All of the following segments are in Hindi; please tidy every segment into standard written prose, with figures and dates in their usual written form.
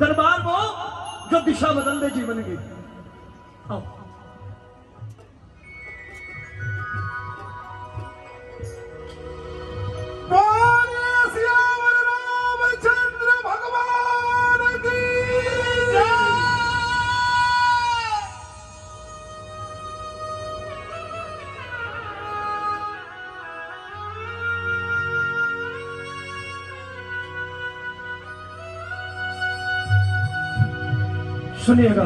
दरबार वो जो दिशा बदल दे जीवन की। आओ रामचंद्र भगवान की जय। सुनिएगा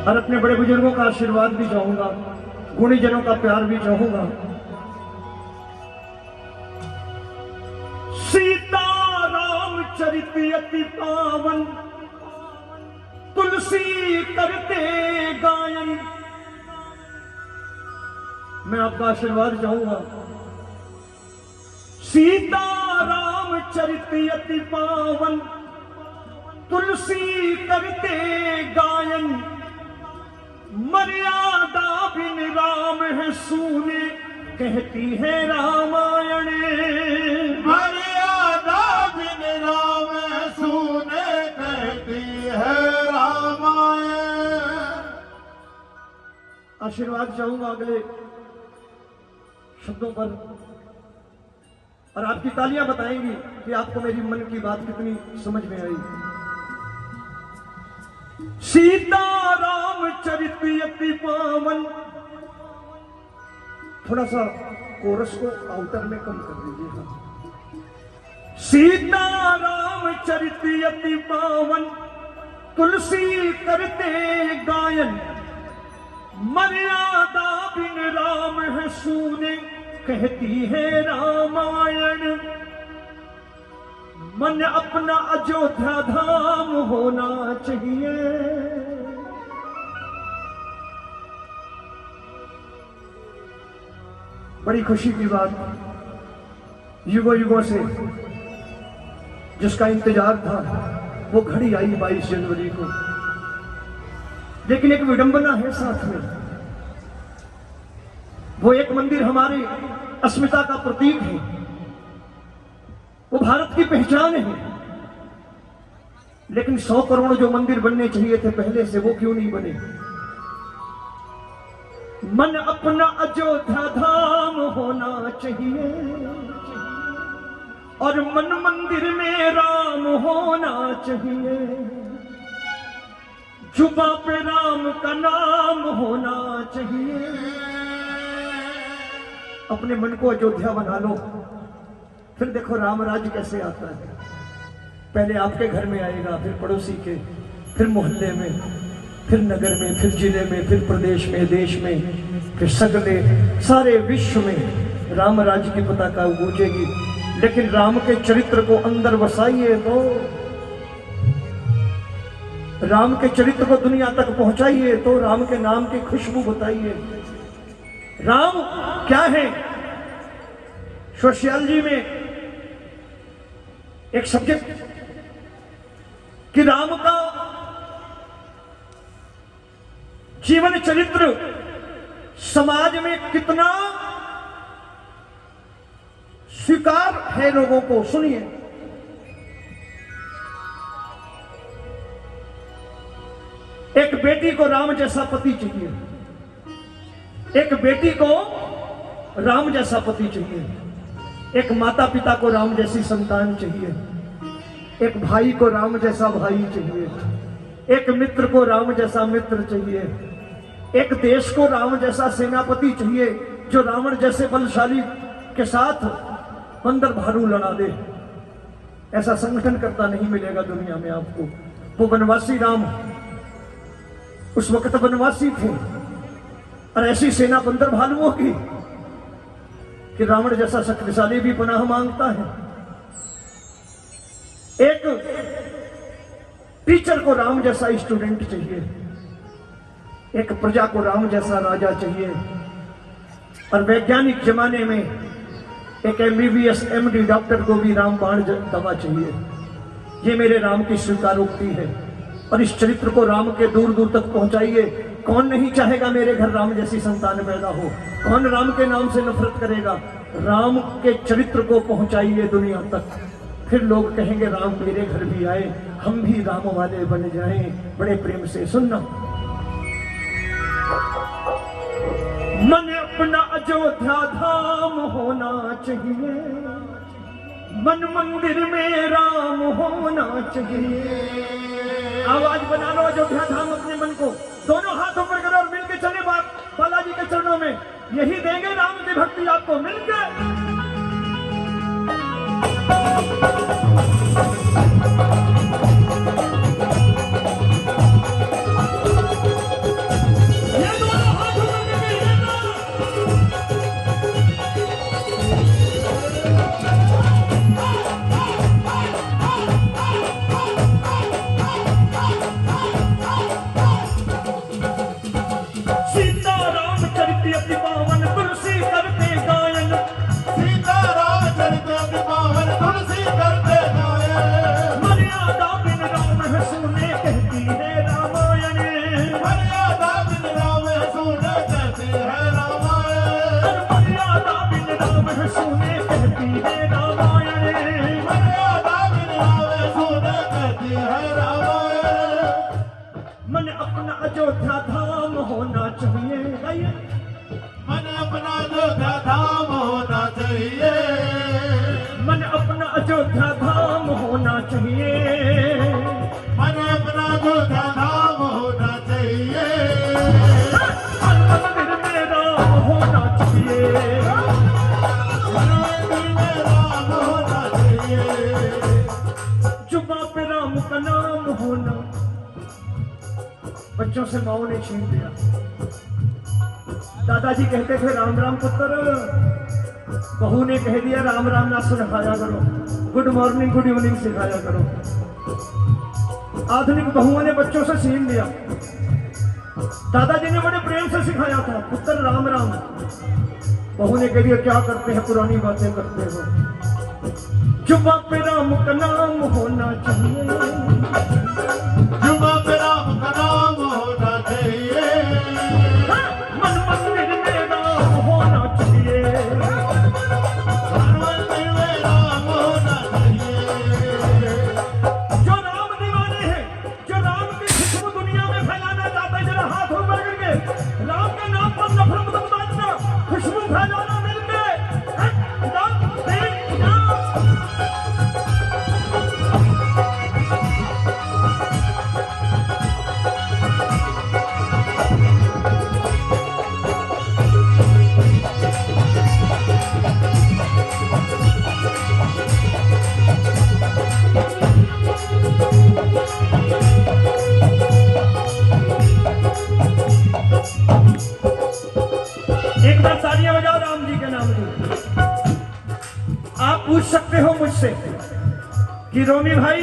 और अपने बड़े बुजुर्गों का आशीर्वाद भी चाहूंगा, गुणीजनों का प्यार भी चाहूंगा। सीता राम चरित अति पावन, तुलसी करते गायन। मैं आपका आशीर्वाद चाहूंगा। सीता राम चरित अति पावन, तुलसी करते गायन। मर्यादा बिन राम है सूने, कहती है रामायण। मर्यादा बिन राम सूने, कहती है रामायण। आशीर्वाद चाहूंगा अगले शब्दों पर, और आपकी तालियां बताएंगी कि आपको मेरी मन की बात कितनी समझ में आई। सीता राम चरित अति पावन। थोड़ा सा कोरस को आउटर में कम कर दीजिए। सीता राम चरित अति पावन, तुलसी करते गायन। मर्यादा बिन राम है सूने, कहती है रामायण। मन अपना अयोध्या धाम होना चाहिए। बड़ी खुशी की बात, युगों युगों से जिसका इंतजार था वो घड़ी आई 22 जनवरी को। लेकिन एक विडंबना है साथ में। वो एक मंदिर हमारी अस्मिता का प्रतीक है, वो भारत की पहचान है। लेकिन 100 करोड़ जो मंदिर बनने चाहिए थे पहले से, वो क्यों नहीं बने? मन अपना अयोध्या धाम होना चाहिए, और मन मंदिर में राम होना चाहिए। जुबा पे राम का नाम होना चाहिए। अपने मन को अयोध्या बना लो, फिर देखो राम राज्य कैसे आता है। पहले आपके घर में आएगा, फिर पड़ोसी के, फिर मोहल्ले में, फिर नगर में, फिर जिले में, फिर प्रदेश में, देश में, फिर सगले सारे विश्व में राम राज्य की पताका गूंजेगी। लेकिन राम के चरित्र को अंदर बसाइए, तो राम के चरित्र को दुनिया तक पहुंचाइए, तो राम के नाम की खुशबू बताइए। राम क्या है? सोशियोलॉजी में एक सब्जेक्ट कि राम का जीवन चरित्र समाज में कितना स्वीकार है लोगों को। सुनिए, एक बेटी को राम जैसा पति चाहिए, एक बेटी को राम जैसा पति चाहिए, एक माता पिता को राम जैसी संतान चाहिए, एक भाई को राम जैसा भाई चाहिए, एक मित्र को राम जैसा मित्र चाहिए, एक देश को राम जैसा सेनापति चाहिए जो रावण जैसे बलशाली के साथ बंदर भालू लड़ा दे। ऐसा संगठन करता नहीं मिलेगा दुनिया में आपको। वो वनवासी राम उस वक्त वनवासी थे, और ऐसी सेना बंदर भालुओं की कि रावण जैसा शक्तिशाली भी पनाह मांगता है। एक टीचर को राम जैसा स्टूडेंट चाहिए, एक प्रजा को राम जैसा राजा चाहिए, और वैज्ञानिक जमाने में एक MBBS MD डॉक्टर को भी राम बाण दवा चाहिए। ये मेरे राम की स्वीकारोक्ति है, और इस चरित्र को राम के दूर दूर तक पहुंचाइए। कौन नहीं चाहेगा मेरे घर राम जैसी संतान पैदा हो? कौन राम के नाम से नफरत करेगा? राम के चरित्र को पहुंचाइए दुनिया तक, फिर लोग कहेंगे राम मेरे घर भी आए, हम भी राम वाले बन जाएं। बड़े प्रेम से सुनना। मन अपना अयोध्या धाम होना चाहिए, मन मंदिर में राम होना चाहिए। आवाज बना लो अयोध्या धाम अपने मन को, दोनों हाथ ऊपर करो और मिलके चले बालाजी के चरणों में। यही देंगे राम की भक्ति आपको मिलकर। मन अपना अयोध्या धाम होना चाहिए, मन अपना अयोध्या धाम होना चाहिए, मन अपना अयोध्या धाम होना चाहिए, मन अपना अयोध्या धाम होना चाहिए, मंदिर में राम होना चाहिए, मंदिर में राम होना चाहिए, जुबां पे राम का नाम होना। बच्चों से माओ ने छीन लिया। दादाजी कहते थे राम राम पुत्र, बहू ने कह दिया राम राम ना सिखाया करो, गुड मॉर्निंग गुड इवनिंग सिखाया करो। आधुनिक बहुओं ने बच्चों से छीन लिया। दादाजी ने बड़े प्रेम से सिखाया था पुत्र राम राम। बहू ने कह दिया क्या करते हैं, पुरानी बातें करते हो। जुबां पे राम का नाम होना चाहिए, जुबां पे राम का नाम होना चाहिए, मन मंदिर में राम होना चाहिए, मन मंदिर में राम होना चाहिए। जो राम दीवाने हैं, जो राम की खुशबू दुनिया में फैलाना चाहते हैं, जरा हाथ ऊपर करके राम के नाम पर नफरत मत बांटना, खुशबू फैलाना मिलके राम तेज नाम। एक बार तालियां बजाओ राम जी के नाम की। आप पूछ सकते हो मुझसे कि रोमी भाई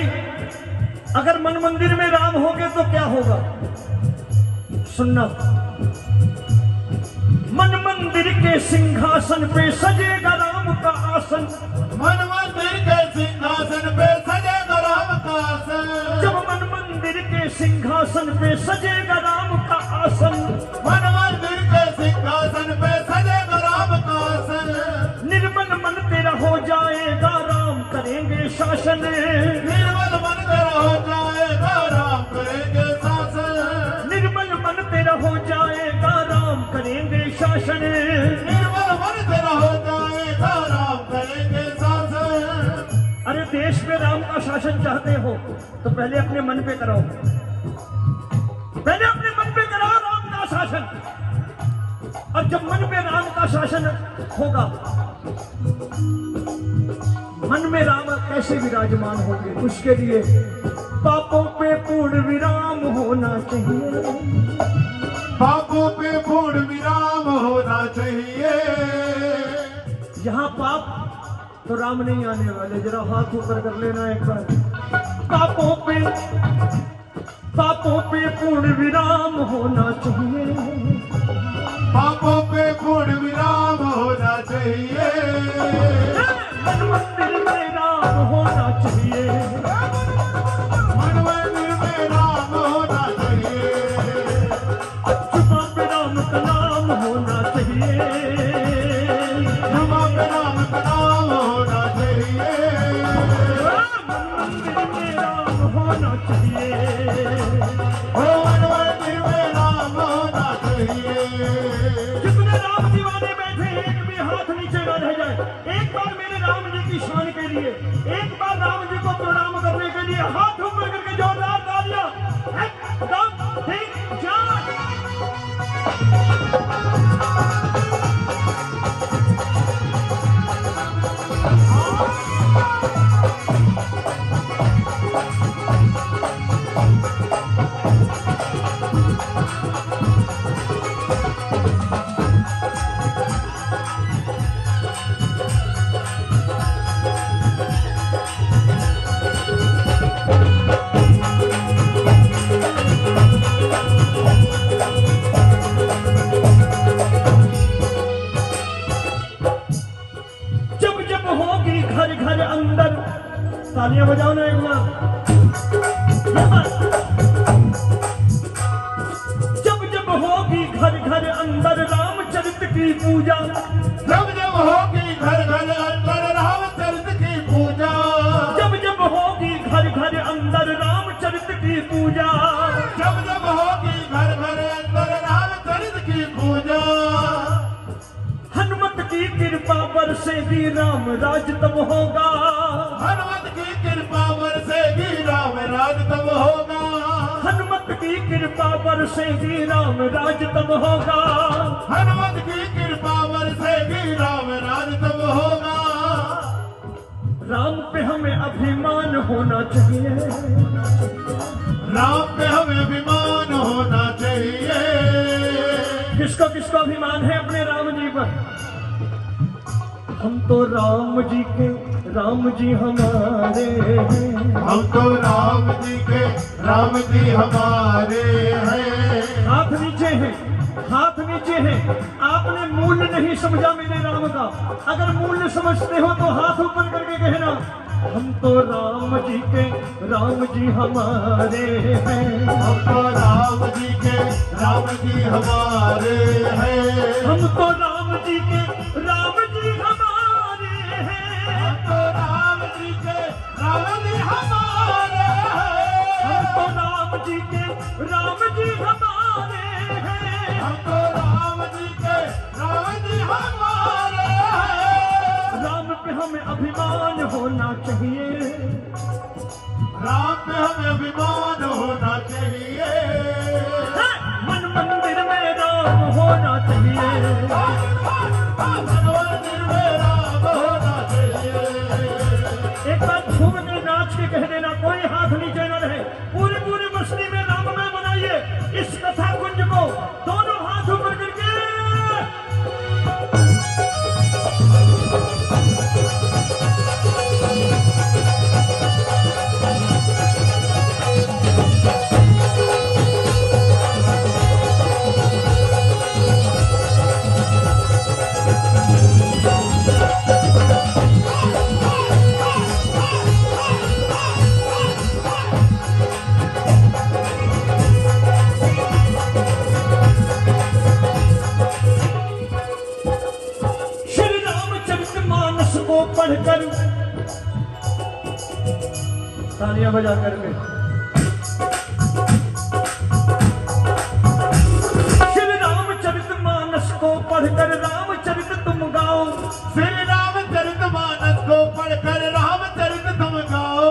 अगर मन मंदिर में राम होगे तो क्या होगा। सुनना, मन मंदिर के सिंहासन पे सजेगा राम का आसन, मन मंदिर के सिंहासन पे सजेगा राम का आसन, जब मन मंदिर के सिंहासन पे सजेगा राम का आसन, मन मंदिर के सिंहासन पे सजेगा राम का आसन, निर्मल मन तेरा हो जाएगा राम करेंगे शासन, निर्मल मन तेरा हो जाएगा राम करेंगे शासन, निर्मल मन तेरा हो जाएगा राम करेंगे शासन। निर्मल मन तेरा हो जाएगा राम करेंगे शासन। अरे देश में राम का शासन चाहते हो तो पहले अपने मन पे कराओ, पहले अपने मन पे कराओ राम का शासन। और जब मन पे राम का शासन होगा, मन में राम कैसे विराजमान होंगे, उसके लिए पापों पे पूर्ण विराम होना चाहिए, पापों पे पूर्ण विराम होना चाहिए। यहाँ पाप तो राम नहीं आने वाले, जरा हाथ ऊपर कर लेना एक बार। पापों पे पूर्ण विराम होना चाहिए, पापों पे पूर्ण विराम होना चाहिए, मन मंदिर में राम होना चाहिए, मन मंदिर में राम होना चाहिए, जुबां पे राम का नाम होना चाहिए, जुबां पे राम का नाम होना चाहिए। होना चाहिए। ओ मन मंदिर में राम होना चाहिए। जितने राम दीवाने बैठे हैं, एक भी हाथ नीचे न रह जाए। एक बार मेरे राम जी की शान के लिए, एक बार राम जी को प्रणाम करने के लिए हाथ ऊपर करके जोरदार तालियां। एकदम ठीक जान। जब जब होगी घर घर अंदर, तालियां बजाओ ना एक बार। जब जब होगी घर घर अंदर रामचरित की पूजा, जब जब होगी घर घर अंदर रामचरित की पूजा। जब जब होगी घर घर अंदर रामचरित की पूजा, जब जब होगी घर घर अंदर रामचरित की पूजा। हनुमत की कृपा बरसेगी राम राज तब होगा। हनुमत की कृपा बरसेगी राम राज तब होगा। हनुमत की कृपा बरसेगी राम राज तब होगा। हनुमत की कृपा बरसेगी राम राज तब होगा। राम पे हमें अभिमान होना चाहिए। राम पे हमें अभिमान होना चाहिए। किसको किसको अभिमान है अपने राम जी पर? हम तो राम जी के, राम जी हमारे हैं। हम तो राम जी के, राम जी हमारे हैं। हाथ नीचे हैं, हाथ नीचे हैं। आपने मूल्य नहीं समझा मेरे राम का। अगर मूल्य समझते हो तो हाथ ऊपर करके कहना, हम तो राम जी के, राम जी हमारे हैं। हम तो राम जी के, राम जी हमारे हैं। हम तो राम जी के, राम जी हमारे हैं। हम तो राम जी के, राम जी हमारे हैं। हम तो राम जी के, राम जी हमारे हैं। हम तो राम जी के, राम जी हमारे हैं। राम पे हमें अभिमान होना चाहिए। राम पे हमें अभिमान होना चाहिए। मन मंदिर में राम होना चाहिए। मंदिर में राम होना चाहिए। एक बार झूम के नाच के कह देना, कोई हाथ नीचे न रहे। पूरी पूरी बस्ती में राममय बनाइए इस कथा कुंज को, दोनों हाथ ऊपर करके। पढ़कर तालियां बजा करके श्री रामचरित मानस को पढ़कर रामचरित तुम गाओ। श्री रामचरित मानस को पढ़कर रामचरित तुम गाओ।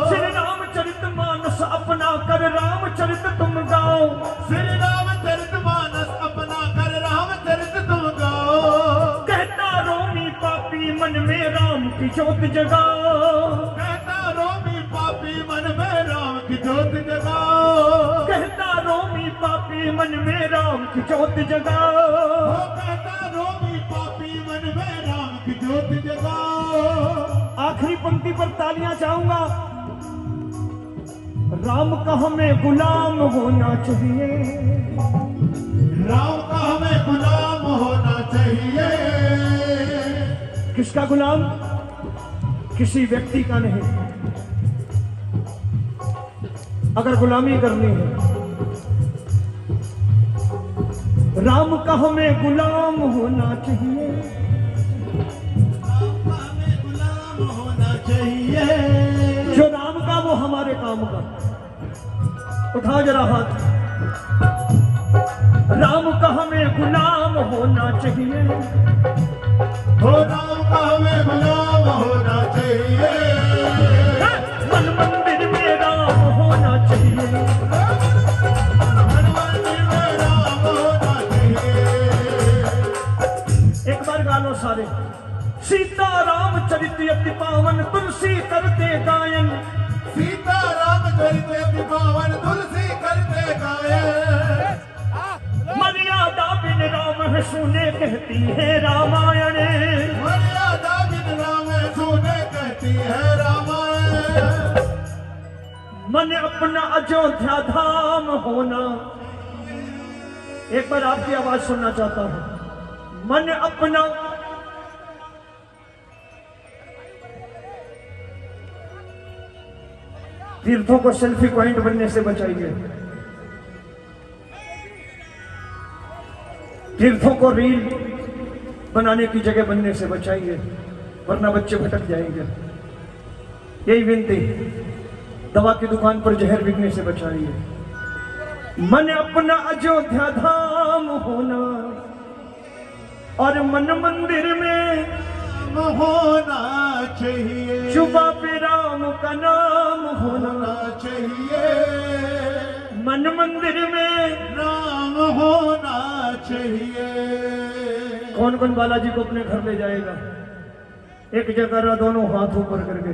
श्री रामचरित मानस अपना कर रामचरित तुम गाओ। श्री रामचरित मानस अपना कर रामचरित तुम गाओ। कहता रोमी पापी मन में राम की ज्योत जगाओ। कहता रोमी पापी मन में राम की ज्योत जगाओ। कहता रोमी पापी मन में राम की ज्योत जगाओ। कहता रोमी पापी मन में राम की ज्योत जगाओ। आखिरी पंक्ति पर तालियां चाहूंगा। राम का हमें गुलाम होना चाहिए। राम का हमें गुलाम होना चाहिए। किसका गुलाम? किसी व्यक्ति का नहीं। अगर गुलामी करनी है, राम का हमें गुलाम होना चाहिए। राम का हमें गुलाम होना चाहिए। जो राम का वो हमारे काम का। उठाओ जरा हाथ। राम का हमें गुलाम होना चाहिए, हो राम का हमें गुलाम होना चाहिए, मन मंदिर में राम होना चाहिए, मन मंदिर में राम होना चाहिए। एक बार गा लो सारे। सीता राम चरित अति पावन तुलसी करते गायन, सीता राम चरित अति पावन तुलसी करते गायन, मर्यादा बिन राम है सुने कहती है रामायण, मर्यादा बिन राम सुने कहती है रामायण। मन अपना अयोध्या धाम होना। एक बार आपकी आवाज सुनना चाहता हूं। मन अपना तीर्थों को सेल्फी पॉइंट बनने से बचाइए, तीर्थों को रील बनाने की जगह बनने से बचाइए, वरना बच्चे भटक जाएंगे। यही विनती। दवा की दुकान पर जहर बिकने से बचाइए। मन अपना अयोध्या धाम होना और मन मंदिर में होना चाहिए, जुबा पे राम का नाम होना होना चाहिए, मन मंदिर में। राम होना चाहिए। कौन कौन बालाजी को अपने घर ले जाएगा? एक जगह दोनों हाथ ऊपर करके